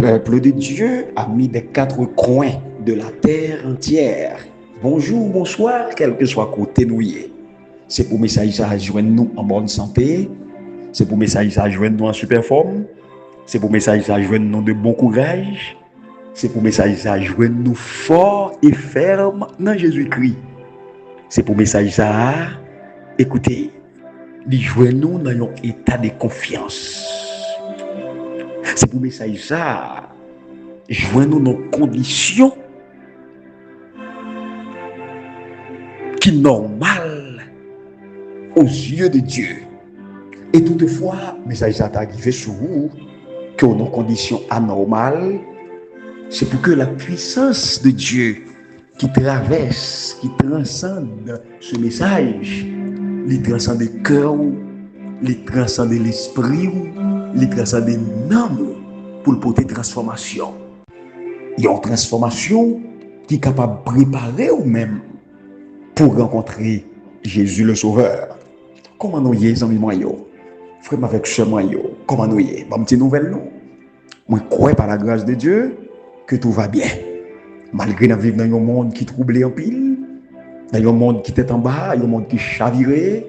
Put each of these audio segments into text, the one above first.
peuple de Dieu, amis des quatre coins de la terre entière. Bonjour, bonsoir, quel que soit côté nous y est. C'est pour message ça joindre nous en bonne santé. C'est pour message ça joindre nous en super forme. C'est pour message ça joindre nous de bon courage. C'est pour message ça joindre nous fort et ferme dans Jésus-Christ. C'est pour message ça, écoutez, il joindre nous dans un état de confiance. C'est pour message ça, joindre nous dans conditions qui normales aux yeux de Dieu. Et toutefois, message ça arrivé sur vous que nos conditions anormales, c'est pour que la puissance de Dieu qui traverse, qui transcende ce message, les transcende le cœur, les transcende l'esprit, les transcende l'âme pour le porter transformation. Il y a une transformation qui est capable de préparer ou même pour rencontrer Jésus le Sauveur. Comment nous y est, amis moyens? Frère avec ce moyen, comment nous y est? Bon, petite nouvelle, non? Moi, je crois par la grâce de Dieu que tout va bien. Malgré nous vivons dans un monde qui est troublé en pile, dans un monde qui est en bas, dans un monde qui est chaviré,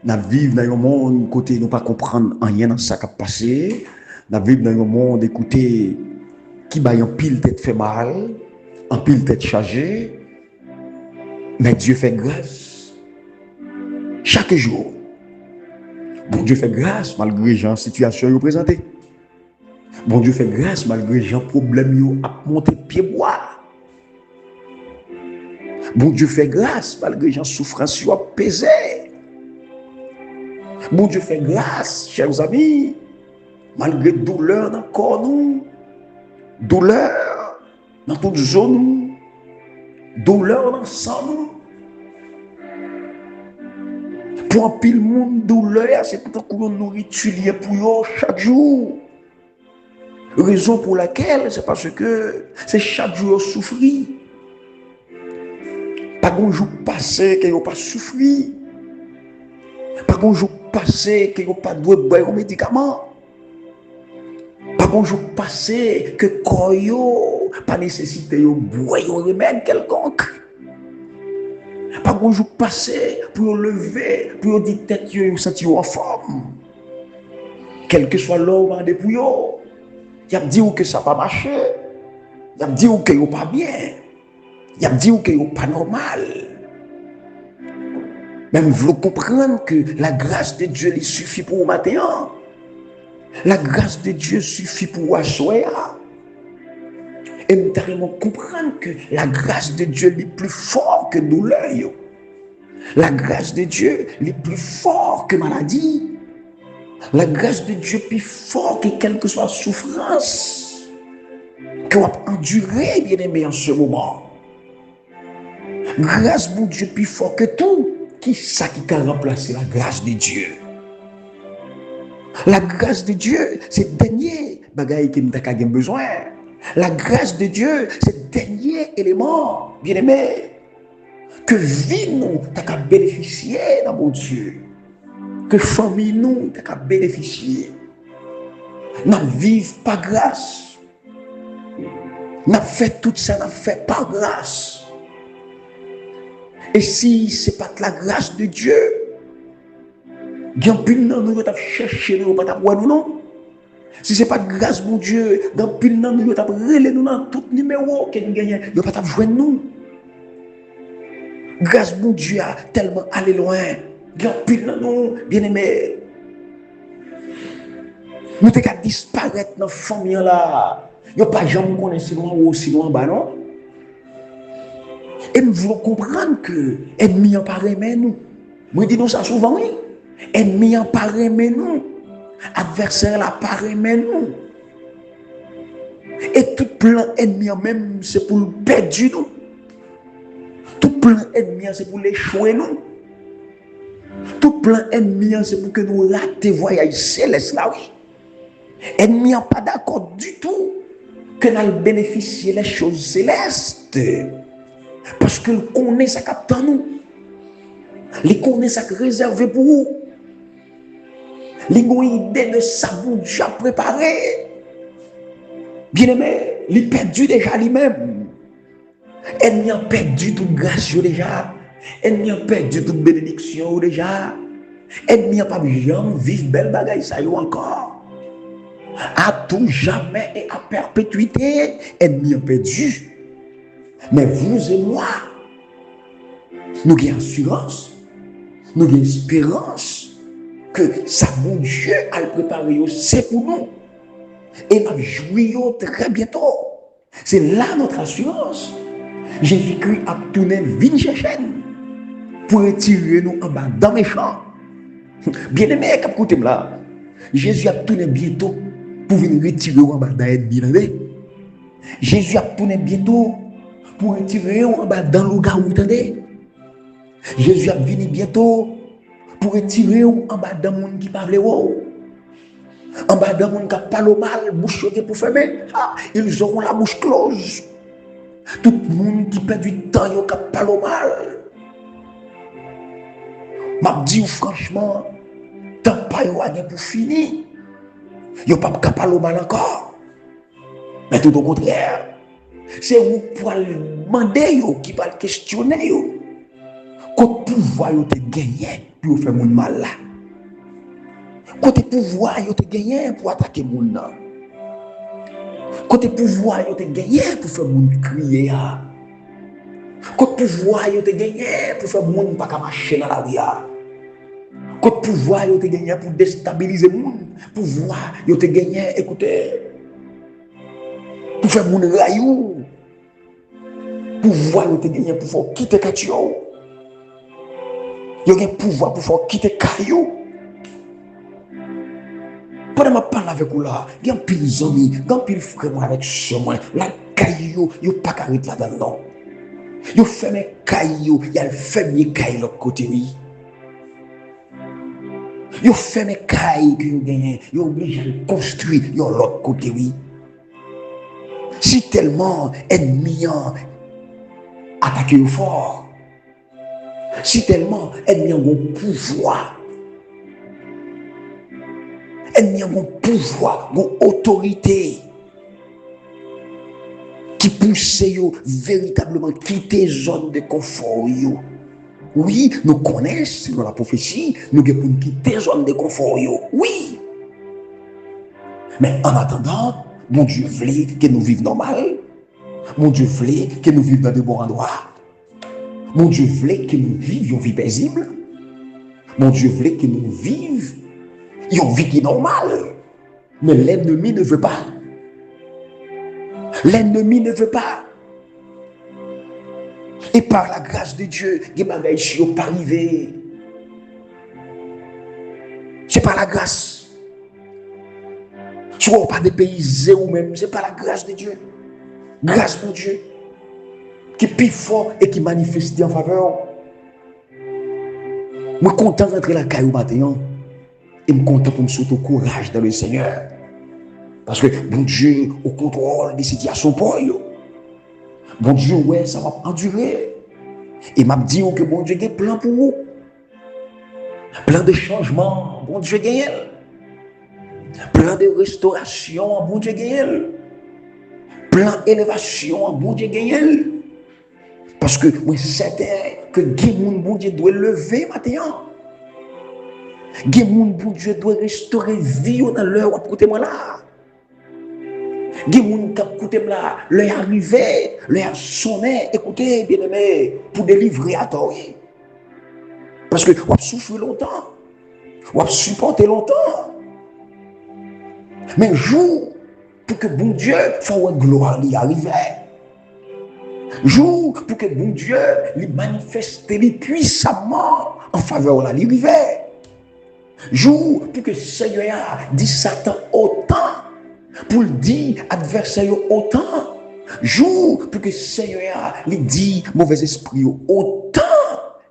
nous vivons dans un monde côté nous pas comprendre rien dans ce qui a passé, nous vivons dans un monde écoutez qui va en pile tête fait mal, en pile tête chargée, mais Dieu fait grâce chaque jour. Bon Dieu fait grâce malgré les situations présentées. Bon Dieu fait grâce malgré les problèmes à monter pied bois. Bon Dieu fait grâce malgré les souffrances à peser. Bon Dieu fait grâce, chers amis, malgré douleur dans le corps nous, douleur dans toute zone, douleur dans le sang nous. Pour un pile monde douleur, c'est pour que nous nourriture pour eux chaque jour. Raison pour laquelle, c'est parce que c'est chaque jour souffrir. Pas un jour passé qu'ils n'ont pas souffert. Pas un jour passé qu'ils n'ont pas dû boire un médicament. Pas un jour passé que corps pas nécessité de boire un remède quelconque. Pas un jour passé pour lever, pour dire tête vous sentir en forme. Quel que soit l'homme de pour eux, il a dit que ça n'a pas marché. Il a dit que vous pas bien. Il a dit que vous pas normal. Même vous comprenez que la grâce de Dieu lui suffit pour vous matin. La grâce de Dieu suffit pour vous asseoir. Et nous devons comprendre que la grâce de Dieu est plus fort que douleur. La grâce de Dieu est plus fort que maladie. La grâce de Dieu est plus fort que quelle que soit souffrance que vous endurez, bien aimé, en ce moment. Grâce de Dieu est plus fort que tout. Qui ça qui a remplacé la grâce de Dieu? La grâce de Dieu, c'est le dernier bagage que nous avons besoin. La grâce de Dieu, c'est le dernier élément, bien aimé, que vie nous a bénéficié dans mon Dieu. Que famille nous a bénéficié. Nous vivons par grâce. Nous fait tout ça, nous fait par grâce. Et si ce n'est pas la grâce de Dieu, il y a plus de nous qui cherché nous, pas nous non. Si ce n'est pas de grâce mon Dieu, il y a plus de nous qui relé nous dans tout numéro que nous gagnons, il n'y a pas de joindre nous. Grâce mon Dieu a tellement allé loin. Il y a plus de nous, bien aimés. Nous devons disparaître dans la famille là. Il n'y a pas de gens qui connaissent si loin ou aussi loin bas non. Et nous voulons comprendre que l'ennemi en parle mais nous. Moi dis nous ça souvent oui. Ennemi en parle mais nous. Adversaire la parle mais nous. Et tout plan ennemi même c'est pour le perdre nous. Tout plan ennemi c'est pour l'échouer nous. Tout plan ennemi c'est pour que nous rations voyage céleste là oui. Ennemi n'est pas d'accord du tout que nous bénéficions des choses célestes. Parce qu'il connaît sa capte en nous. Il connaît sa réservé pour vous. Il a une idée de ça que Dieu a préparé. Bien-aimé, il est perdu déjà lui-même. Elle n'y a perdu toute grâce déjà. Elle n'y a perdu toute bénédiction déjà. Elle n'y a pas jamais vivre belle bagaille ça encore. À tout jamais et à perpétuité, elle n'y a perdu. Mais vous et moi, nous avons assurance, nous avons espérance que ça, mon Dieu, a préparé, c'est pour nous. Et nous jouons très bientôt. C'est là notre assurance. Jésus-Christ a tourné vite chercher pour retirer nous en bas dans mes champs. Bien aimé, écoutez là. Jésus a tourné bientôt pour venir retirer nous en bas dans l'ennemi. Jésus a tourné bientôt pour retirer nous en bas dans le gars où vous entendez. Jésus a venu bientôt pour retirer nous en bas dans le monde qui parle haut. En bas dans le monde qui parle mal, bouche pour fermer. Ah, ils auront la bouche close. Tout le monde qui perd du temps, il parle mal. Je dis franchement, tant pas pour finir. Il n'y a pas parler mal encore. Mais tout au contraire, c'est vous pour demander, qui va questionner. Quand le pouvoir te gagné pour faire mon mal là. Quand le pouvoir te gagné pour attaquer mon là. Quand le pouvoir te gagné pour faire mon crier. Quand le pouvoir te gagné pour faire mon pas marcher dans la rue. Quand le pouvoir te gagné pour déstabiliser mon pouvoir te gagné, écoutez, pour faire mon rayou. Pouvoir te gagné pour faire quitter Katio. Il y a un pouvoir pour faire quitter Caillou. Pendant que je parle avec vous là, il y a un pile d'amis, il y a un pile frère avec ce moi. La Caillou, il n'y a pas qu'à être là-dedans. Il fait mes Caillou, il y a le fermier Caillou de l'autre côté. Il fait mes Caillou que vous gagnez, il est obligé de construire de l'autre côté. Si tellement ennemi attaqué fort, si tellement ennemi a un pouvoir, ennemi a un pouvoir, une autorité qui pousse véritablement quitter zone de confort. Oui, nous connaissons dans la prophétie, nous devons quitter zone de confort. Oui. Mais en attendant, mon Dieu voulait que nous vivions normal. Mon Dieu voulait que nous vivions dans de bons endroits. Mon Dieu voulait que nous vivions une vie paisible. Mon Dieu voulait que nous vivions une vie qui est normale. Mais l'ennemi ne veut pas. L'ennemi ne veut pas. Et par la grâce de Dieu, il m'a pas arrivé. C'est par la grâce. Soit pas des pays ou même, c'est par la grâce de Dieu. Grâce de Dieu. Qui est plus fort et qui manifeste en faveur. Je suis content d'entrer la caille au matin. Et je suis content pour me sauter au courage dans le Seigneur. Parce que bon Dieu au contrôle des situations pour eux. Bon Dieu, ouais, ça va endurer. Et m'a dit que bon Dieu a un plan pour vous. Plan de changement, bon Dieu gagne. Plan de restauration, bon Dieu gagne. Plan d'élévation, bon Dieu gagne. Parce que moi, c'est certain que bon Dieu doit lever maintenant. Bon Dieu doit restaurer vie dans l'heure où écoutez moi là. Moun qui écoutez là, l'heure arrivé, l'heure sonné, écoutez bien aimé, pour délivrer à toi. Parce que on souffre longtemps, on supporter longtemps. Mais jour pour que bon Dieu fasse une gloire lui arrive. Jour pour que bon Dieu lui manifeste puissamment en faveur de la liberté. Jour pour que Seigneur dit Satan autant pour le dire adversaire autant. Jour pour que Seigneur lui dit mauvais esprit autant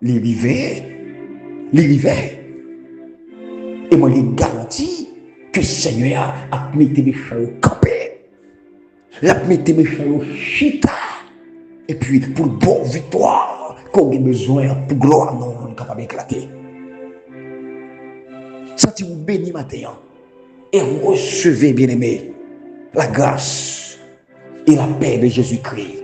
les river. Et moi lui garantis que Seigneur a mis mes méchants au campé. Il a mis mes méchants au chita. Et puis, pour une bonne victoire, qu'on a besoin pour gloire, non, on est capable d'éclater. Sentez-vous béni matin et recevez, bien-aimé, la grâce et la paix de Jésus-Christ.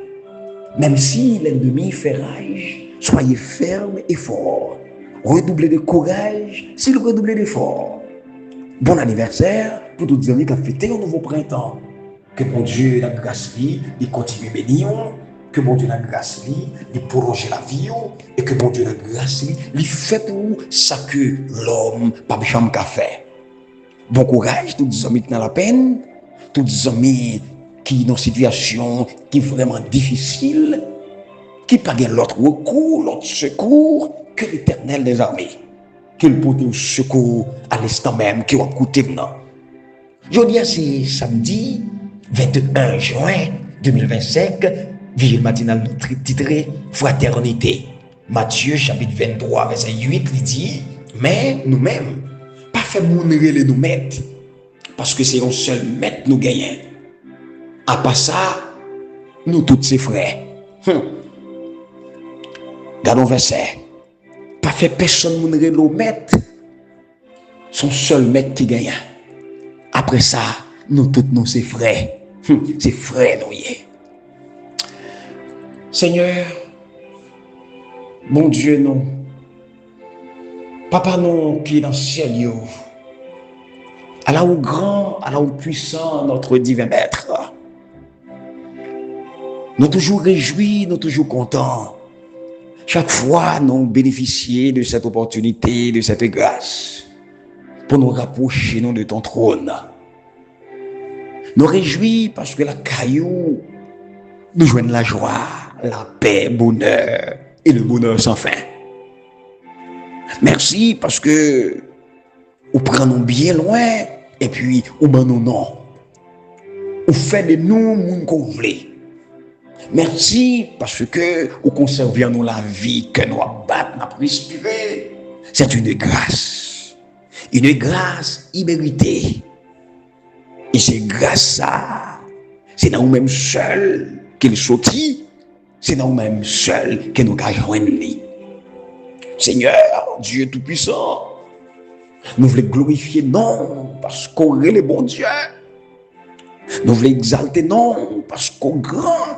Même si l'ennemi fait rage, soyez fermes et forts. Redoublez de courage s'il redoublez d'efforts. Bon anniversaire pour tous les amis qui ont fêté un nouveau printemps. Que mon Dieu, la grâce, il continue à bénir. Que mon Dieu, la grâce, il prolonge la vie. Et que mon Dieu, la grâce, il fait pour ça que l'homme pas jamais qu'a fait. Bon courage, tous les amis qui ont la peine, tous les amis qui sont dans une situation qui est vraiment difficile, qui n'a pas l'autre recours, l'autre secours que l'Éternel des armées. Qu'il porte au secours à l'instant même qui va coûter maintenant. Je dis c'est samedi 21 juin 2025, vigile matinale titré Fraternité. Matthieu chapitre 23 verset 8 il dit, mais nous-mêmes, pas fait mounrer les nous mettre, parce que c'est un seul maître nous gagnons. À part ça, nous tous ses frères. Gardons verset. Pas fait personne mounrer le maître, son seul maître qui gagne. Après ça, nous tous nous ses frères. C'est frères nous y est. Seigneur, mon Dieu, non. Papa, non, qui est dans le ciel, Allah ou grand, Allah ou puissant, notre divin maître. Nous toujours réjouis, nous toujours contents. Chaque fois, nous bénéficions de cette opportunité, de cette grâce, pour nous rapprocher de ton trône. Nous réjouis parce que la caillou nous joigne la joie, la paix, le bonheur et le bonheur sans fin. Merci parce que vous prenez bien loin et puis vous m'en non. Vous faites de nous mon qu'on voulez. Merci parce que vous conservez en nous la vie que nous abattons, nous respirer. C'est une grâce imméritée. Et c'est grâce à ça, c'est dans nous-mêmes seuls qu'il sortit, c'est dans nous-mêmes seuls que nous gagnons. Seigneur, Dieu Tout-Puissant, nous voulons glorifier non parce qu'on est le bon Dieu. Nous voulons exalter non parce qu'on est grand.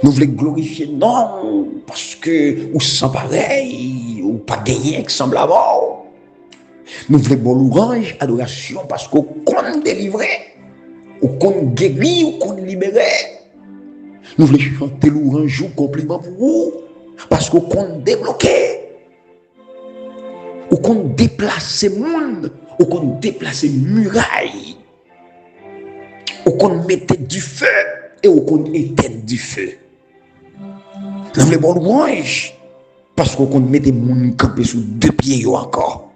Nous voulons glorifier non parce que ou sans pareil ou pas gagné semble avoir. Nous voulons bon louange, adoration parce qu'on compte délivrer, ou qu'on guérit, ou qu'on libérer. Nous voulons chanter louange ou compliment pour vous parce qu'on compte débloquer, ou qu'on déplace monde, ou qu'on déplace muraille, ou qu'on mette du feu et ou qu'on éteigne du feu. Nous voulons bon louange parce qu'on mette monde camper sous deux pieds ou encore.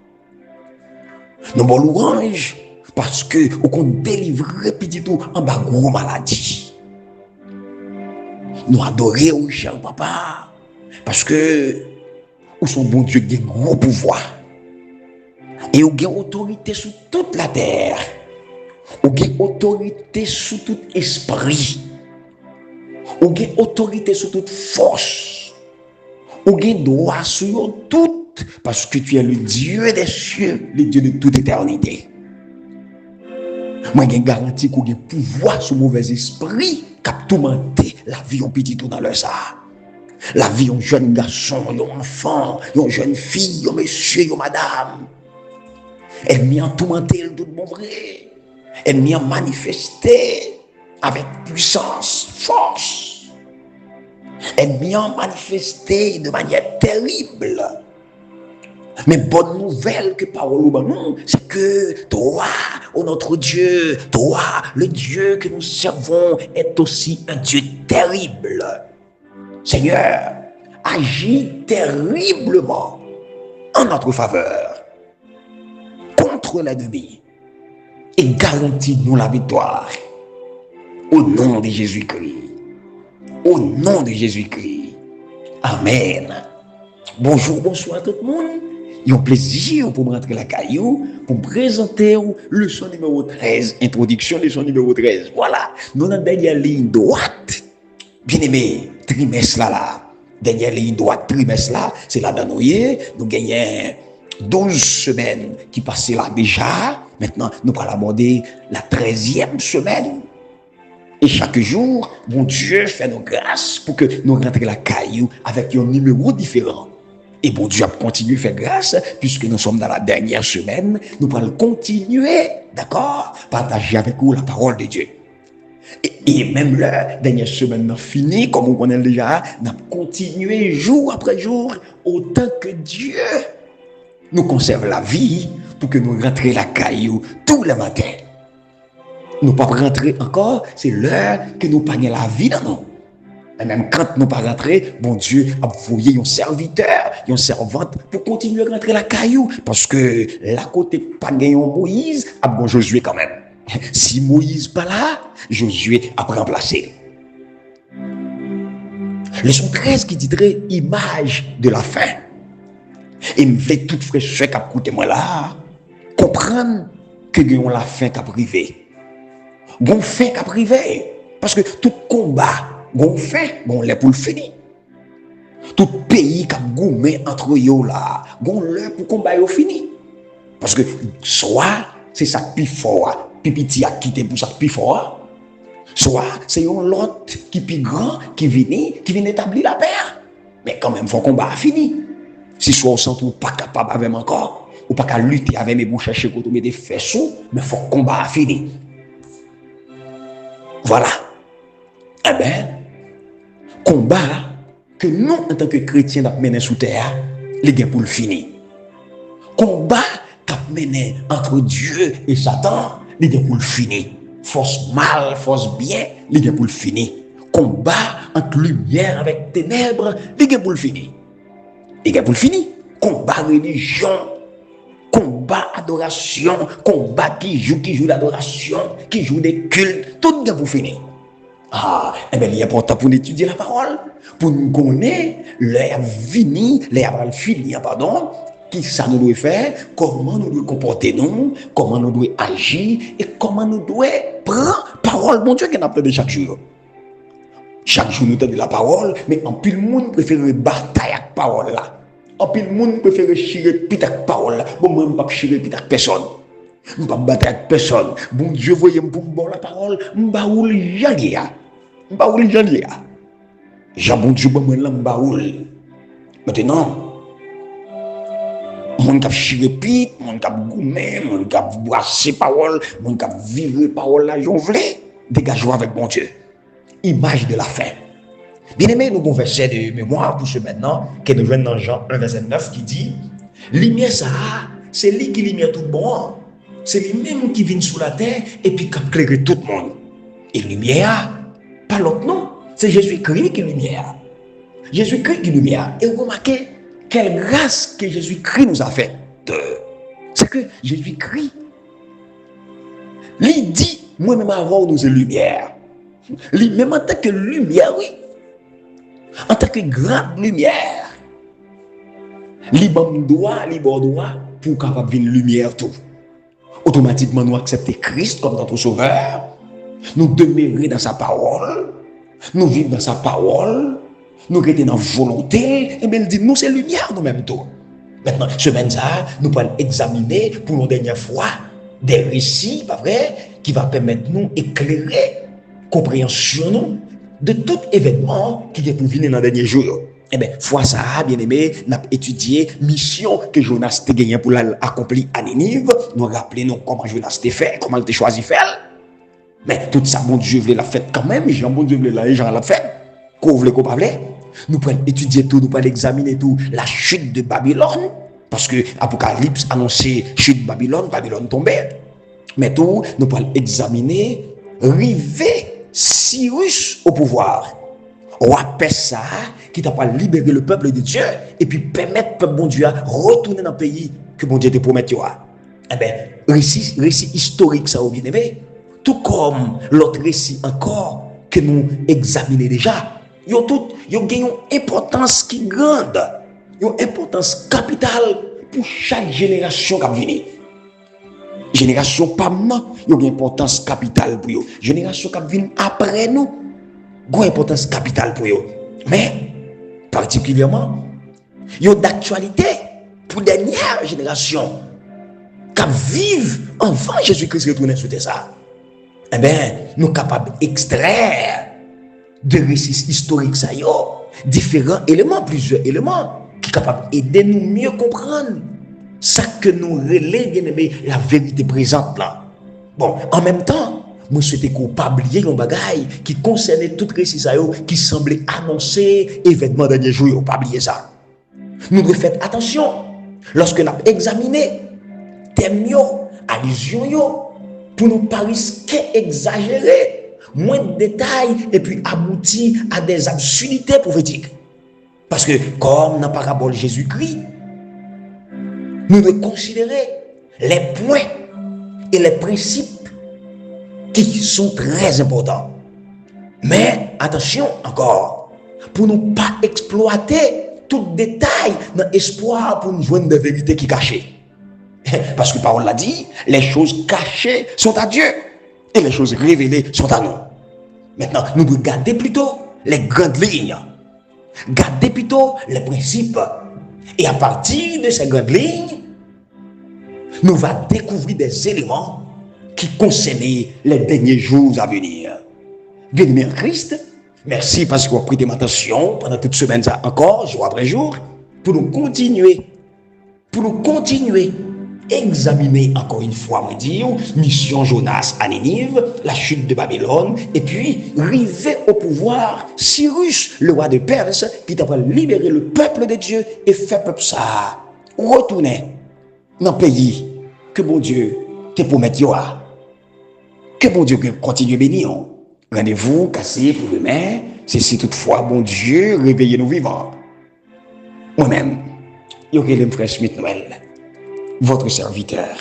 Nous avons louange parce que on délivre petit tout en bas gros maladie. Nous adorons cher papa parce que nous sommes bon Dieu qui a gros pouvoir et nous avons autorité sur toute la terre. Nous avons autorité sur tout esprit. Nous avons autorité sur toute force. Nous avons droit sur tout. Parce que tu es le Dieu des cieux, le Dieu de toute éternité. Moi, j'ai garanti qu'on a pouvoir sur mauvais esprit qui a tourmenté la vie en petit tout dans le ça. La vie en jeune garçon, en enfant, en jeune fille, en monsieur, en madame. Elle m'a tourmenté tout mon vrai. Elle m'a manifesté avec puissance, force. Elle m'a manifesté de manière terrible. Mais bonne nouvelle que parole non, c'est que toi, oh notre Dieu, toi, le Dieu que nous servons, est aussi un Dieu terrible. Seigneur, agis terriblement en notre faveur contre l'ennemi et garantis-nous la victoire. Au nom de Jésus-Christ. Au nom de Jésus-Christ. Amen. Bonjour, bonsoir tout le monde. Il y a un plaisir pour me rentrer la caillou, pour me présenter leçon numéro 13, introduction leçon numéro 13. Voilà, nous avons dernière ligne droite. Bien aimé, trimestre là. Dernière ligne droite, trimestre là, c'est là dans nous gagnons 12 semaines qui passent là déjà. Maintenant, nous allons aborder la 13e semaine. Et chaque jour, bon Dieu fait nos grâces pour que nous rentrions la caillou avec un numéro différent. Et bon Dieu a continué à faire grâce, puisque nous sommes dans la dernière semaine, nous allons continuer, d'accord, partager avec vous la parole de Dieu. Et même la dernière semaine finie, comme on connaît déjà, nous avons continué jour après jour, autant que Dieu nous conserve la vie pour que nous rentrions la caillou tous les matins. Nous ne pas rentrer encore, c'est l'heure que nous pagnons la vie dans nous. Et même quand nous pas rentrer, bon Dieu a envoyé un serviteur, une servante pour continuer à rentrer la caillou. Parce que là, côté pas gagné Moïse, a bon Josué quand même. Si Moïse pas là, Josué a remplacé. Leçon 13 qui titrait image de la fin. Et me fait toute fraîcheur qui a coûté moi là, comprendre que nous la fin qui a privé. Gon fin qui a privé. Parce que tout combat, gon fin, bon l'est pour le finir. Tout pays qui a goumé entre eux là, gon l'heure pour combat au fini. Parce que soit c'est ça plus fort, pipiti a quitté pour ça plus fort. Soit c'est un l'autre qui plus grand qui vient établir la paix. Mais quand même, faut combat a fini. Si soit au centre ou pas capable avec encore, ou pas qu'à lutter avec mes bouches chercher pour mettre des faisceaux, mais faut combat a fini. Voilà. Eh bien, combat que nous, en tant que chrétiens, nous menons sous terre, les gars pour le finir. Combat qu'a mené entre Dieu et Satan, les gars pour le finir. Force mal, force bien, les gars pour le finir. Combat entre lumière avec ténèbres, les gars pour le finir. Les gars pour le finir. Combat religion, combat adoration, combat qui joue l'adoration, qui joue des cultes, tout le gars pour finir. Ah, eh bien, il est important pour nous étudier la parole, pour nous connaître, l'heure fini, l'heure fini, pardon, qui ça nous doit faire, comment nous devons comporter nous, comment nous devons agir et comment nous devons prendre parole, mon Dieu, qu'on a appelé chaque jour. Chaque jour, nous tenons la parole, mais en pile monde préfère bataille avec parole là. En pile monde préfère chirer pit avec parole là. Bon, moi, je ne vais pas chirer pit avec personne. Je ne vais pas battre avec personne. Bon Dieu, voyez pour bon la parole, je ne vais pas où les gens y a. Je ne vais pas où les gens y a. Jean bon Dieu, moi, là, je ne vais pas où. Maintenant, mon cap chirer pit, mon cap goumer, mon cap brasser parole, mon cap vivre parole là, j'en voulais. Dégagez-vous avec bon Dieu. Image de la fin. Bien aimé, nous avons verset de mémoire pour ce maintenant, que nous venons dans Jean 1, verset 9, qui dit lumière, ça, c'est lui qui lumière tout le monde. C'est lui-même qui vient sous la terre et puis qui éclaire tout le monde. Et lumière, pas l'autre non, c'est Jésus-Christ qui est lumière. Jésus-Christ qui est lumière. Et vous remarquez quelle grâce que Jésus-Christ nous a faite. C'est que Jésus-Christ, lui dit, moi-même avant nous est lumière. Lui-même en tant que lumière, oui. En tant que grande lumière. Lui bon droit pour capable venir lumière tout. Automatiquement nous accepter Christ comme notre sauveur. Nous demeurer dans sa parole. Nous vivre dans sa parole. Nous rester dans volonté. Et bien il dit nous c'est lumière nous-mêmes tout. Maintenant, semaine ça, nous allons examiner pour une dernière fois des récits, pas vrai, qui va permettre nous éclairer compréhension nous, de tout événement qui est pour venir dans les derniers jours. Eh bien, fois ça, bien aimé, nous avons étudié mission que Jonas a gagné pour l'accomplir à Ninive. Nous rappelons comment Jonas a fait, comment il a choisi de faire. Mais tout ça, bon Dieu voulait la faire quand même. Jean, bon Dieu voulait la Jean l'a fait. Qu'on voulait qu'on parle. Nous pouvons étudier tout, nous pouvons examiner tout. La chute de Babylone. Parce que Apocalypse annonçait chute de Babylone, Babylone tombait. Mais tout, nous pouvons examiner, river Cyrus au pouvoir. Roi Persa qui t'a pas libéré le peuple de Dieu et puis permettre le peuple bon Dieu à retourner dans le pays que bon Dieu te promet. Eh bien, récit historique ça, bien aimé. Tout comme l'autre récit encore que nous examinons déjà. Ils ont une importance qui est grande. Ils ont une importance capitale pour chaque génération qui va venir. Génération pas maintenant, il y a une importance capitale pour eux. Génération qui vient après nous, il y a une importance capitale pour eux. Mais, particulièrement, il y a d'actualité pour la dernière génération qui vivent avant Jésus-Christ retourné sur ça. eh bien, nous sommes capables d'extraire de récits historiques, ça y est, différents éléments, plusieurs éléments, qui sont capables d'aider nous mieux comprendre ça que nous relève, bien aimé, la vérité présente là. Bon, en même temps, moi, j'étais coupable un bagaille qui concernait tout récit ça y est, qui semblait annoncer événement dernier jour, pas oublier ça. Nous devons faire attention lorsque nous avons examiné thème yo, allusion yo, pour nous pas risquer exagérer, moins de détails et puis aboutir à des absurdités prophétiques. Parce que comme dans la parabole Jésus-Christ, nous devons considérer les points et les principes qui sont très importants. Mais attention encore, pour ne pas exploiter tout détail dans l'espoir pour nous joindre des vérités qui cachées. Parce que la parole l'a dit, les choses cachées sont à Dieu et les choses révélées sont à nous. Maintenant, nous devons garder plutôt les grandes lignes, garder plutôt les principes. Et à partir de ces grandes lignes, nous allons découvrir des éléments qui concernent les derniers jours à venir. Bien-aimés en Christ, merci parce que vous avez prêté attention pendant toute semaine encore, jour après jour, pour nous continuer examiner encore une fois, me dire, mission Jonas à Ninive, la chute de Babylone, et puis arriver au pouvoir Cyrus, le roi de Perse, qui devrait libérer le peuple de Dieu et faire peuple ça retourner dans le pays que bon Dieu te promet. Que bon Dieu continue à bénir. Rendez-vous cassé pour demain, c'est si toutefois bon Dieu réveille nos vivants. Moi-même, Yokelem Frère Schmitt Noël, votre serviteur.